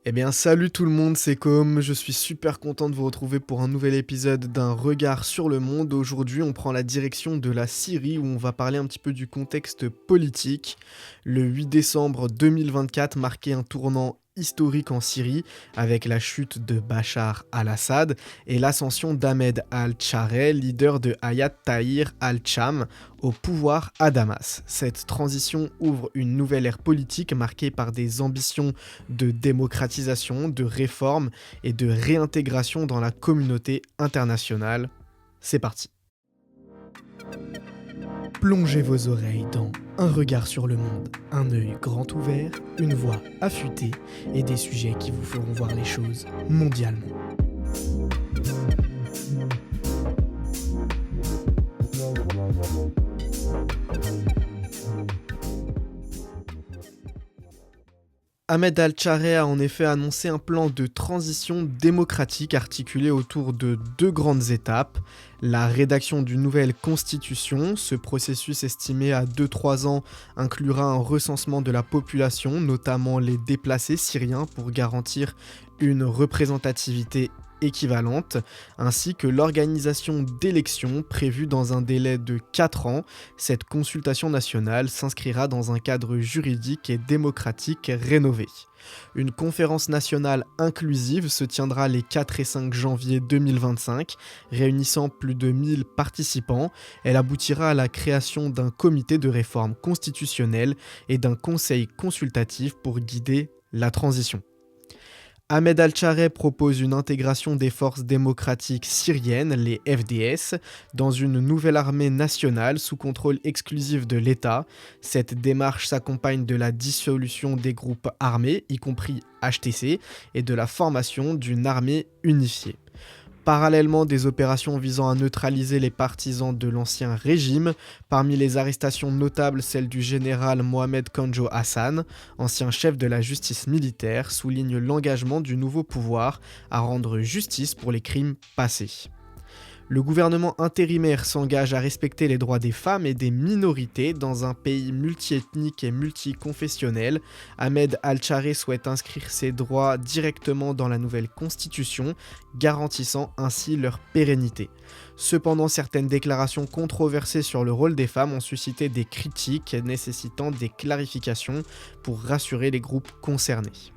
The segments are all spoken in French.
Eh bien, salut tout le monde, c'est Com. Je suis super content de vous retrouver pour un nouvel épisode d'un regard sur le monde. Aujourd'hui, on prend la direction de la Syrie où on va parler un petit peu du contexte politique. Le 8 décembre 2024 marquait un tournant historique en Syrie avec la chute de Bachar al-Assad et l'ascension d'Ahmed al-Chareh, leader de Hayat Tahrir al-Cham, au pouvoir à Damas. Cette transition ouvre une nouvelle ère politique marquée par des ambitions de démocratisation, de réforme et de réintégration dans la communauté internationale. C'est parti. Plongez vos oreilles dans un regard sur le monde, un œil grand ouvert, une voix affûtée et des sujets qui vous feront voir les choses mondialement. Ahmed al-Chareh a en effet annoncé un plan de transition démocratique articulé autour de deux grandes étapes. La rédaction d'une nouvelle constitution, ce processus estimé à 2-3 ans inclura un recensement de la population, notamment les déplacés syriens pour garantir une représentativité équivalente, ainsi que l'organisation d'élections prévues dans un délai de 4 ans. Cette consultation nationale s'inscrira dans un cadre juridique et démocratique rénové. Une conférence nationale inclusive se tiendra les 4 et 5 janvier 2025, réunissant plus de 1000 participants. Elle aboutira à la création d'un comité de réforme constitutionnelle et d'un conseil consultatif pour guider la transition. Ahmed al-Chareh propose une intégration des forces démocratiques syriennes, les FDS, dans une nouvelle armée nationale sous contrôle exclusif de l'État. Cette démarche s'accompagne de la dissolution des groupes armés, y compris HTC, et de la formation d'une armée unifiée. Parallèlement, des opérations visant à neutraliser les partisans de l'ancien régime, parmi les arrestations notables celle du général Mohamed Kandjo Hassan, ancien chef de la justice militaire, souligne l'engagement du nouveau pouvoir à rendre justice pour les crimes passés. Le gouvernement intérimaire s'engage à respecter les droits des femmes et des minorités dans un pays multiethnique et multiconfessionnel. Ahmed al-Chareh souhaite inscrire ces droits directement dans la nouvelle constitution, garantissant ainsi leur pérennité. Cependant, certaines déclarations controversées sur le rôle des femmes ont suscité des critiques nécessitant des clarifications pour rassurer les groupes concernés.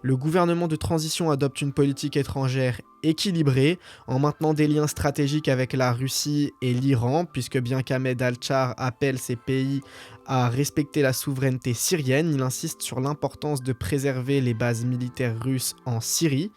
Le gouvernement de transition adopte une politique étrangère équilibrée en maintenant des liens stratégiques avec la Russie et l'Iran, puisque bien qu'Ahmed al-Chareh appelle ces pays à respecter la souveraineté syrienne, il insiste sur l'importance de préserver les bases militaires russes en Syrie.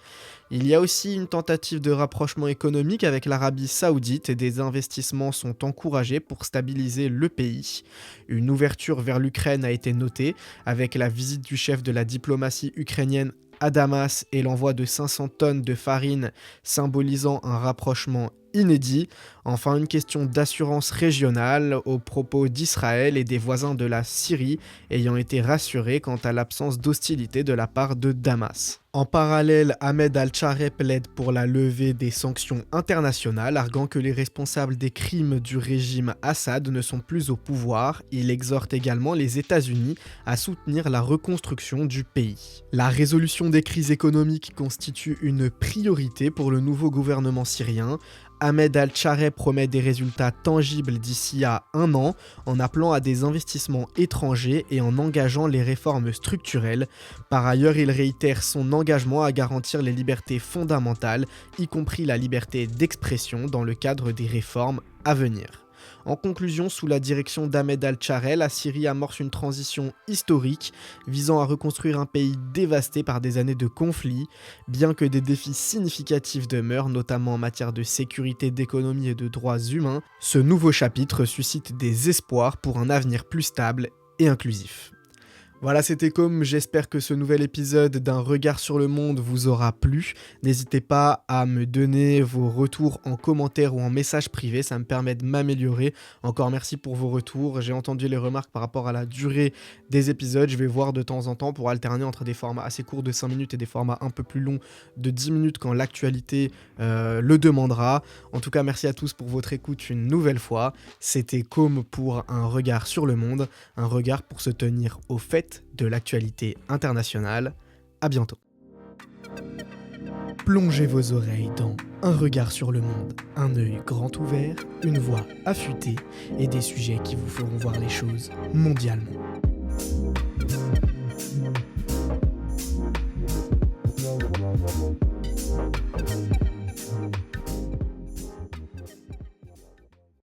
Il y a aussi une tentative de rapprochement économique avec l'Arabie Saoudite et des investissements sont encouragés pour stabiliser le pays. Une ouverture vers l'Ukraine a été notée avec la visite du chef de la diplomatie ukrainienne à Damas et l'envoi de 500 tonnes de farine symbolisant un rapprochement inédit. Enfin, une question d'assurance régionale au propos d'Israël et des voisins de la Syrie ayant été rassurés quant à l'absence d'hostilité de la part de Damas. En parallèle, Ahmed al-Chareh plaide pour la levée des sanctions internationales, arguant que les responsables des crimes du régime Assad ne sont plus au pouvoir. Il exhorte également les États-Unis à soutenir la reconstruction du pays. La résolution des crises économiques constitue une priorité pour le nouveau gouvernement syrien. Ahmed al-Chareh promet des résultats tangibles d'ici à 1 an en appelant à des investissements étrangers et en engageant les réformes structurelles. Par ailleurs, il réitère son engagement à garantir les libertés fondamentales, y compris la liberté d'expression dans le cadre des réformes à venir. En conclusion, sous la direction d'Ahmed al-Chareh, la Syrie amorce une transition historique visant à reconstruire un pays dévasté par des années de conflits. Bien que des défis significatifs demeurent, notamment en matière de sécurité, d'économie et de droits humains, ce nouveau chapitre suscite des espoirs pour un avenir plus stable et inclusif. Voilà, c'était Com, j'espère que ce nouvel épisode d'un regard sur le monde vous aura plu. N'hésitez pas à me donner vos retours en commentaire ou en message privé, ça me permet de m'améliorer. Encore merci pour vos retours, j'ai entendu les remarques par rapport à la durée des épisodes, je vais voir de temps en temps pour alterner entre des formats assez courts de 5 minutes et des formats un peu plus longs de 10 minutes quand l'actualité le demandera. En tout cas, merci à tous pour votre écoute une nouvelle fois. C'était Com pour un regard sur le monde, un regard pour se tenir au fait de l'actualité internationale. À bientôt. Plongez vos oreilles dans un regard sur le monde, un œil grand ouvert, une voix affûtée et des sujets qui vous feront voir les choses mondialement.